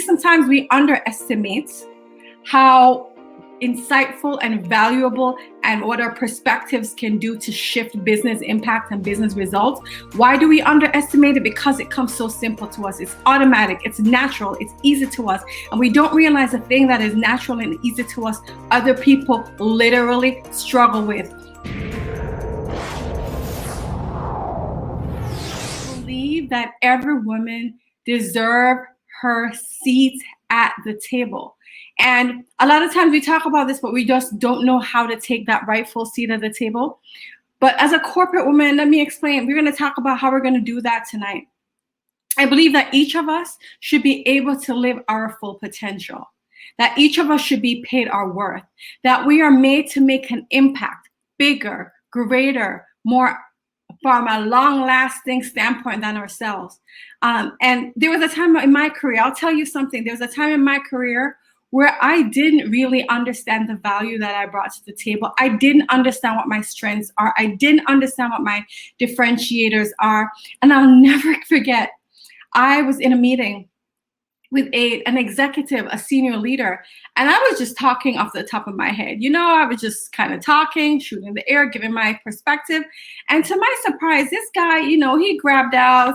Sometimes we underestimate how insightful and valuable and what our perspectives can do to shift business impact and business results. Why do we underestimate it? Because it comes so simple to us. It's automatic, it's natural, it's easy to us. And we don't realize the thing that is natural and easy to us, other people literally struggle with. I believe that every woman deserves her seat at the table. And a lot of times we talk about this, but we just don't know how to take that rightful seat at the table. But as a corporate woman, let me explain. We're going to talk about how we're going to do that tonight. I believe that each of us should be able to live our full potential, that each of us should be paid our worth, that we are made to make an impact, bigger, greater, more from a long-lasting standpoint than ourselves. And there was a time in my career, I'll tell you something, there was a time in my career where I didn't really understand the value that I brought to the table. I didn't understand what my strengths are. I didn't understand what my differentiators are. And I'll never forget, I was in a meeting with an executive, a senior leader, and I was just talking off the top of my head. You know, I was just kind of talking, shooting the air, giving my perspective. And to my surprise, this guy, you know, he grabbed out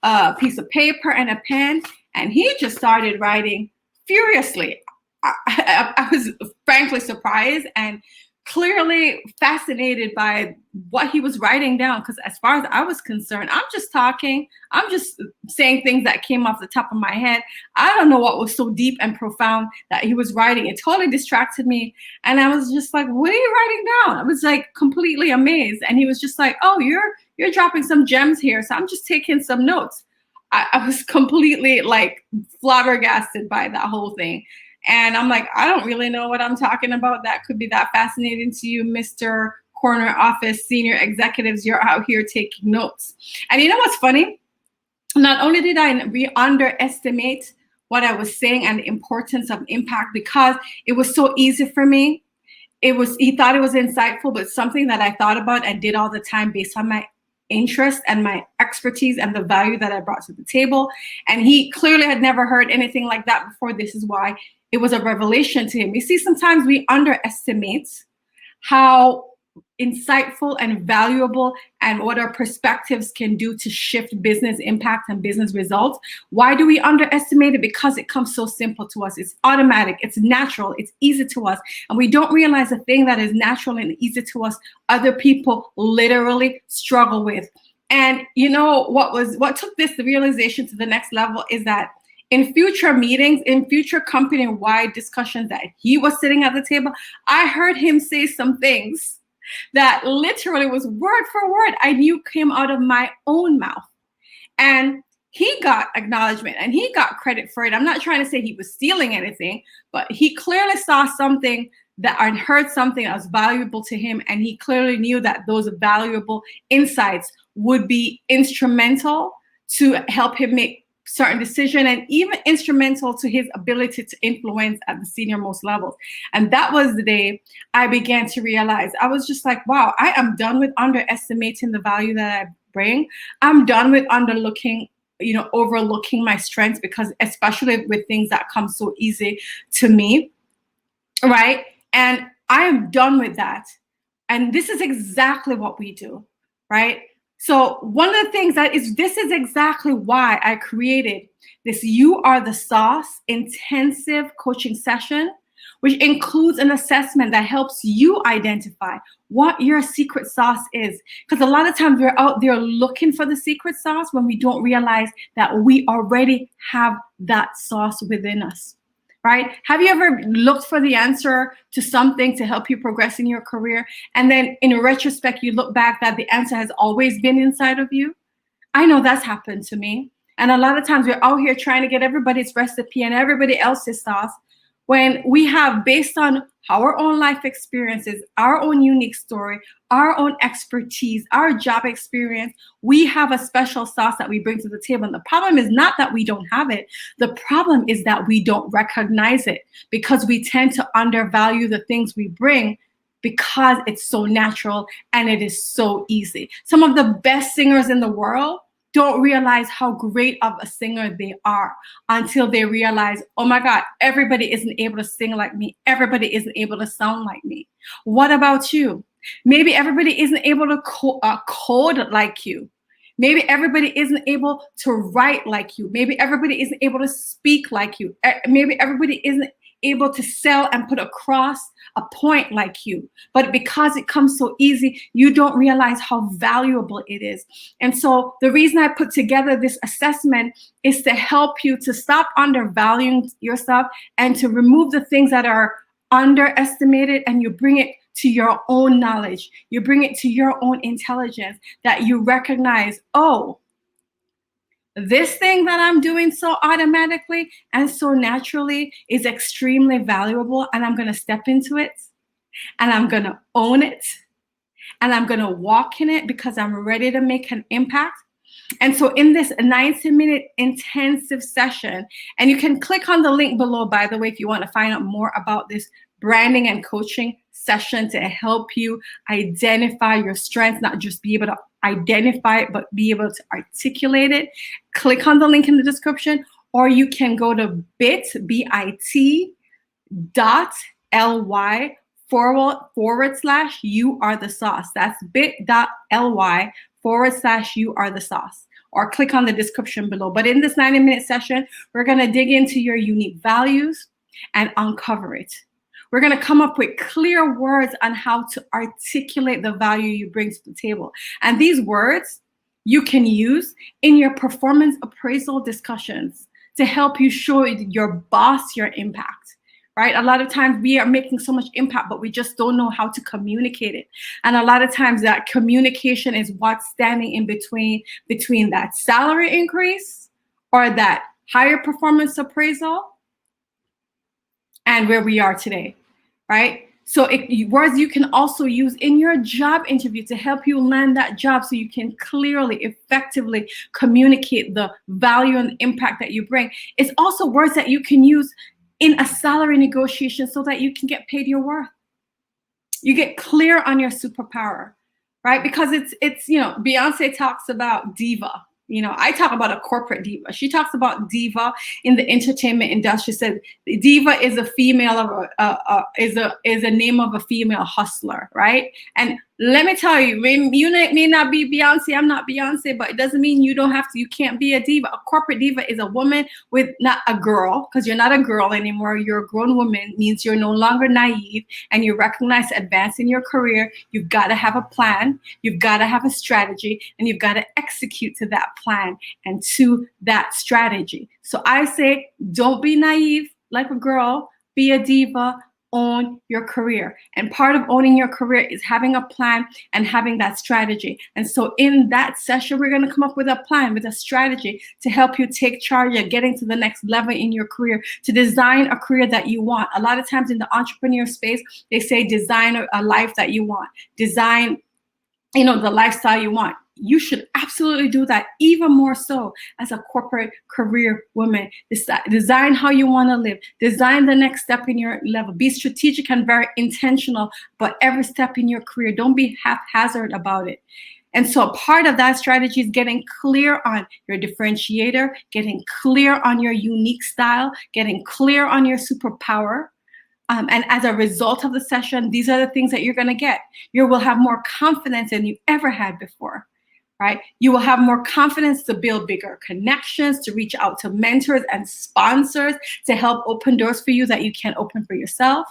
a piece of paper and a pen, and he just started writing furiously. I was frankly surprised and clearly fascinated by what he was writing down, because as far as I was concerned, I'm just talking, I'm just saying things that came off the top of my head. I don't know what was so deep and profound that he was writing. It totally distracted me. And I was just like, what are you writing down? I was like completely amazed. And he was just like, oh, you're dropping some gems here. So I'm just taking some notes. I was completely like flabbergasted by that whole thing. And I'm like, I don't really know what I'm talking about. That could be that fascinating to you, Mr. Corner Office Senior Executives. You're out here taking notes. And you know what's funny? Not only did I underestimate what I was saying and the importance of impact, because it was so easy for me. He thought it was insightful, but something that I thought about and did all the time based on my interest and my expertise and the value that I brought to the table. And he clearly had never heard anything like that before. This is why it was a revelation to him. You see, sometimes we underestimate how insightful and valuable and what our perspectives can do to shift business impact and business results. Why do we underestimate it? Because it comes so simple to us. It's automatic, it's natural, it's easy to us. And we don't realize the thing that is natural and easy to us, other people literally struggle with. And you know what took the realization to the next level is that in future meetings, in future company-wide discussions that he was sitting at the table, I heard him say some things that literally was word for word I knew came out of my own mouth. And he got acknowledgement and he got credit for it. I'm not trying to say he was stealing anything, but he clearly saw something that I heard something that was valuable to him. And he clearly knew that those valuable insights would be instrumental to help him make certain decision and even instrumental to his ability to influence at the senior most levels. And that was the day I began to realize, I was just like, wow, I am done with underestimating the value that I bring. I'm done with overlooking my strengths, because especially with things that come so easy to me, right? And I am done with that. And this is exactly what we do, right? So one of the things this is exactly why I created this You Are the Sauce intensive coaching session, which includes an assessment that helps you identify what your secret sauce is. Because a lot of times we're out there looking for the secret sauce when we don't realize that we already have that sauce within us. Right? Have you ever looked for the answer to something to help you progress in your career? And then in retrospect, you look back that the answer has always been inside of you? I know that's happened to me. And a lot of times we're out here trying to get everybody's recipe and everybody else's sauce, when we have, based on our own life experiences, our own unique story, our own expertise, our job experience, we have a special sauce that we bring to the table. And the problem is not that we don't have it. The problem is that we don't recognize it, because we tend to undervalue the things we bring because it's so natural and it is so easy. Some of the best singers in the world don't realize how great of a singer they are until they realize, oh my God, everybody isn't able to sing like me. Everybody isn't able to sound like me. What about you? Maybe everybody isn't able to code like you. Maybe everybody isn't able to write like you. Maybe everybody isn't able to speak like you. Maybe everybody isn't able to sell and put across a point like you. But because it comes so easy, you don't realize how valuable it is. And so the reason I put together this assessment is to help you to stop undervaluing yourself and to remove the things that are underestimated, and you bring it to your own knowledge. You bring it to your own intelligence, that you recognize, oh, this thing that I'm doing so automatically and so naturally is extremely valuable, and I'm going to step into it, and I'm going to own it, and I'm going to walk in it because I'm ready to make an impact. And so in this 90-minute intensive session, and you can click on the link below, by the way, if you want to find out more about this branding and coaching session to help you identify your strengths, not just be able to identify it, but be able to articulate it. Click on the link in the description, or you can go to bit.ly / you are the sauce. That's bit.ly / you are the sauce, or click on the description below. But in this 90-minute session, we're going to dig into your unique values and uncover it. We're going to come up with clear words on how to articulate the value you bring to the table. And these words you can use in your performance appraisal discussions to help you show your boss your impact, right? A lot of times we are making so much impact, but we just don't know how to communicate it. And a lot of times that communication is what's standing in between that salary increase or that higher performance appraisal and where we are today, right? So words you can also use in your job interview to help you land that job, so you can clearly, effectively communicate the value and impact that you bring. It's also words that you can use in a salary negotiation so that you can get paid your worth. You get clear on your superpower, right? Because it's Beyonce talks about diva. I talk about a corporate diva. She talks about diva in the entertainment industry. Said diva is a female of is a name of a female hustler, right? And let me tell you, you may not be Beyonce. I'm not Beyonce, but it doesn't mean you don't have to. You can't be a diva. A corporate diva is a woman with, not a girl, because you're not a girl anymore. You're a grown woman. Means you're no longer naive, and you recognize to advance in your career, you've got to have a plan. You've got to have a strategy, and you've got to execute to that plan and to that strategy. So I say, don't be naive like a girl. Be a diva. Own your career. And part of owning your career is having a plan and having that strategy. And so in that session, we're going to come up with a plan, with a strategy to help you take charge of getting to the next level in your career, to design a career that you want. A lot of times in the entrepreneur space, they say design a life that you want. Design, the lifestyle you want. You should absolutely do that, even more so as a corporate career woman. Design how you want to live. Design the next step in your level. Be strategic and very intentional about every step in your career. Don't be haphazard about it. And so part of that strategy is getting clear on your differentiator, getting clear on your unique style, getting clear on your superpower. And as a result of the session, these are the things that you're going to get. You will have more confidence than you ever had before, right? You will have more confidence to build bigger connections, to reach out to mentors and sponsors to help open doors for you that you can't open for yourself,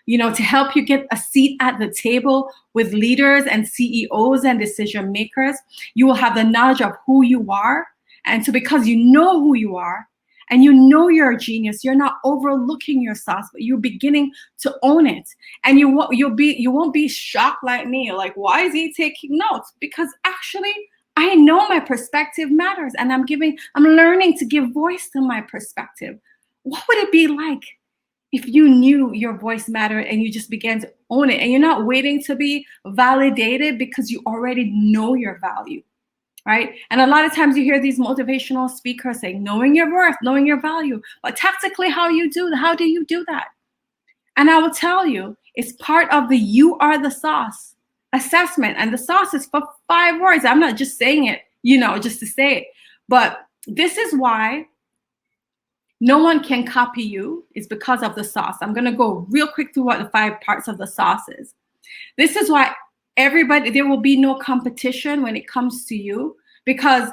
to help you get a seat at the table with leaders and CEOs and decision makers. You will have the knowledge of who you are. And so because you know who you are, and you're a genius, you're not overlooking yourself, but you're beginning to own it. And you won't be shocked like me, like, why is he taking notes? Because actually, I know my perspective matters, and I'm learning to give voice to my perspective. What would it be like if you knew your voice mattered and you just began to own it, and you're not waiting to be validated because you already know your value? Right? And a lot of times you hear these motivational speakers saying, knowing your worth, knowing your value, but tactically, how do you do that? And I will tell you, it's part of the You Are the Sauce assessment. And the sauce is for 5 words. I'm not just saying it just to say it. But this is why no one can copy you, is because of the sauce. I'm going to go real quick through what the 5 parts of the sauce is. This is why there will be no competition when it comes to you, because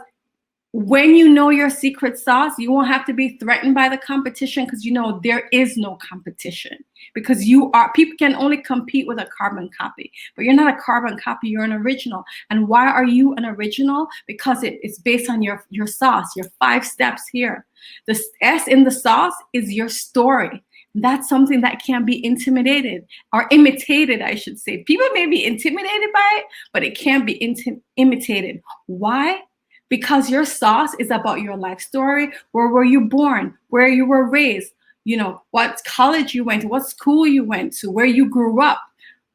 when you know your secret sauce, you won't have to be threatened by the competition, because there is no competition, because people can only compete with a carbon copy, but you're not a carbon copy, you're an original. And why are you an original? Because it's based on your sauce, your 5 steps here. The S in the sauce is your story. That's something that can't be intimidated or imitated, I should say. People may be intimidated by it, but it can't be imitated. Why? Because your sauce is about your life story. Where were you born? Where you were raised? What college you went to, what school you went to, where you grew up,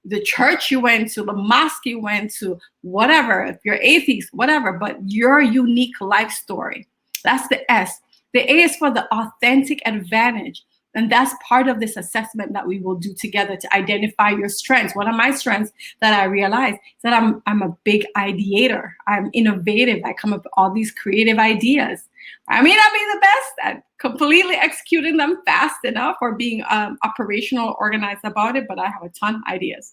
the church you went to, the mosque you went to, whatever, if you're atheist, whatever, but your unique life story. That's the S. The A is for the authentic advantage. And that's part of this assessment that we will do together to identify your strengths. One of my strengths that I realized is that I'm a big ideator. I'm innovative. I come up with all these creative ideas. I may not be the best at completely executing them fast enough or being operational, organized about it, but I have a ton of ideas,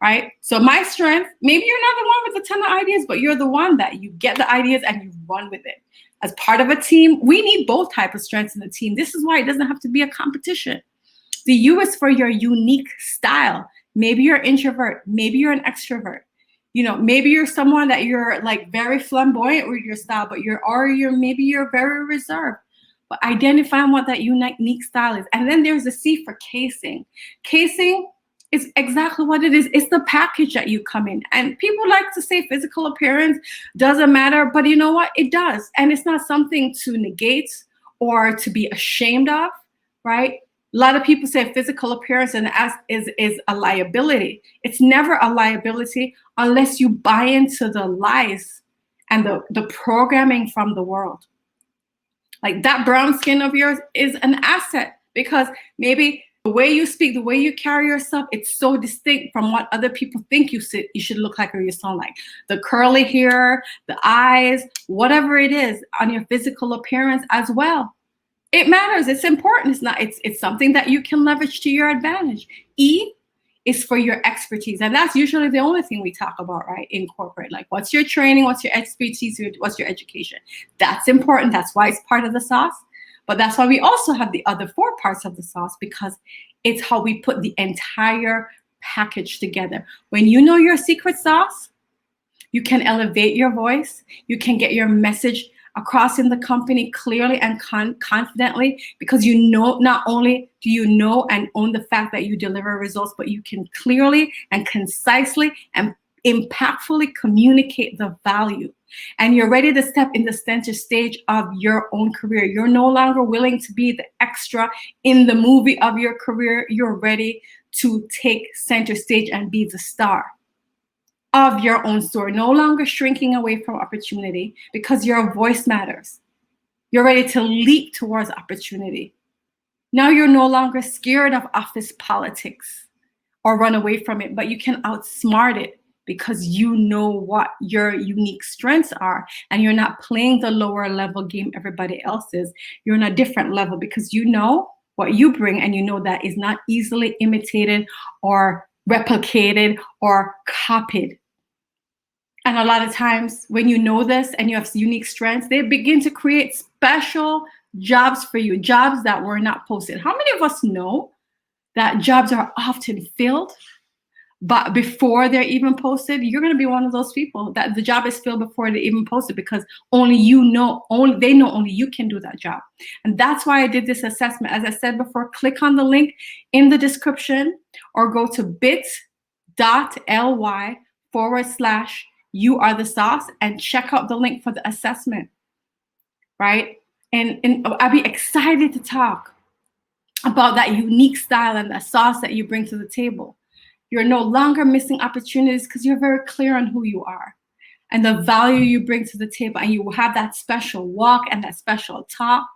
right? So my strength, maybe you're not the one with a ton of ideas, but you're the one that you get the ideas and you run with it. As part of a team, we need both types of strengths in the team. This is why it doesn't have to be a competition. The U is for your unique style. Maybe you're an introvert. Maybe you're an extrovert. Maybe you're someone that you're like very flamboyant with your style, but maybe you're very reserved. But identifying what that unique style is. And then there's the C for casing. Casing is exactly what it is. It's the package that you come in. And people like to say physical appearance doesn't matter, but you know what? It does. And it's not something to negate or to be ashamed of, right? A lot of people say physical appearance and is a liability. It's never a liability unless you buy into the lies and the programming from the world. Like that brown skin of yours is an asset, because maybe the way you speak, the way you carry yourself, it's so distinct from what other people think you should look like or you sound like. The curly hair, the eyes, whatever it is on your physical appearance as well. It matters. It's important. It's something that you can leverage to your advantage. E is for your expertise. And that's usually the only thing we talk about, right, in corporate. Like, what's your training? What's your expertise? What's your education? That's important. That's why it's part of the sauce. But that's why we also have the other 4 parts of the sauce, because it's how we put the entire package together. When you know your secret sauce, you can elevate your voice. You can get your message across in the company clearly and confidently, because not only do you know and own the fact that you deliver results, but you can clearly and concisely and impactfully communicate the value. And you're ready to step in the center stage of your own career. You're no longer willing to be the extra in the movie of your career. You're ready to take center stage and be the star of your own story. No longer shrinking away from opportunity, because your voice matters. You're ready to leap towards opportunity. Now you're no longer scared of office politics or run away from it, but you can outsmart it, because you know what your unique strengths are, and you're not playing the lower level game everybody else is. You're on a different level, because you know what you bring, and you know that is not easily imitated or replicated or copied. And a lot of times when you know this and you have unique strengths, they begin to create special jobs for you, jobs that were not posted. How many of us know that jobs are often filled, but before they're even posted? You're going to be one of those people that the job is filled before they're even posted, because only you know, only you can do that job. And that's why I did this assessment. As I said before, click on the link in the description or go to bit.ly/you are the sauce and check out the link for the assessment, right? And I'll be excited to talk about that unique style and the sauce that you bring to the table. You're no longer missing opportunities, because you're very clear on who you are and the value you bring to the table, and you will have that special walk and that special talk,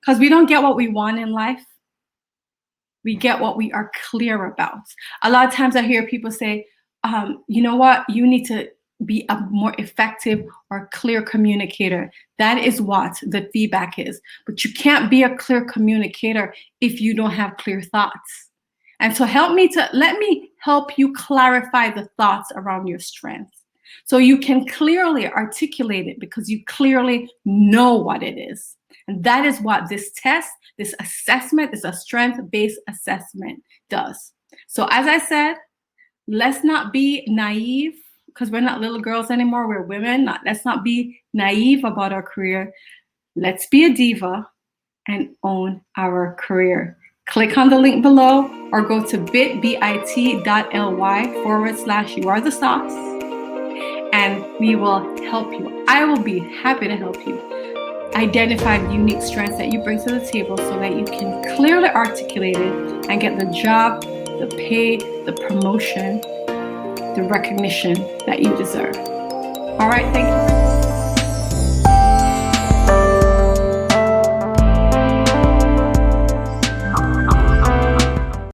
because we don't get what we want in life. We get what we are clear about. A lot of times I hear people say, you know what, you need to be a more effective or clear communicator. That is what the feedback is. But you can't be a clear communicator if you don't have clear thoughts. And so let me help you clarify the thoughts around your strengths so you can clearly articulate it because you clearly know what it is. And that is what this test, this assessment, is a strength-based assessment does. So as I said, let's not be naive because we're not little girls anymore. We're women. Let's not be naive about our career. Let's be a diva and own our career. Click on the link below or go to bit.ly/you-are-the-sauce and we will help you. I will be happy to help you identify the unique strengths that you bring to the table so that you can clearly articulate it and get the job, the pay, the promotion, the recognition that you deserve. All right, thank you.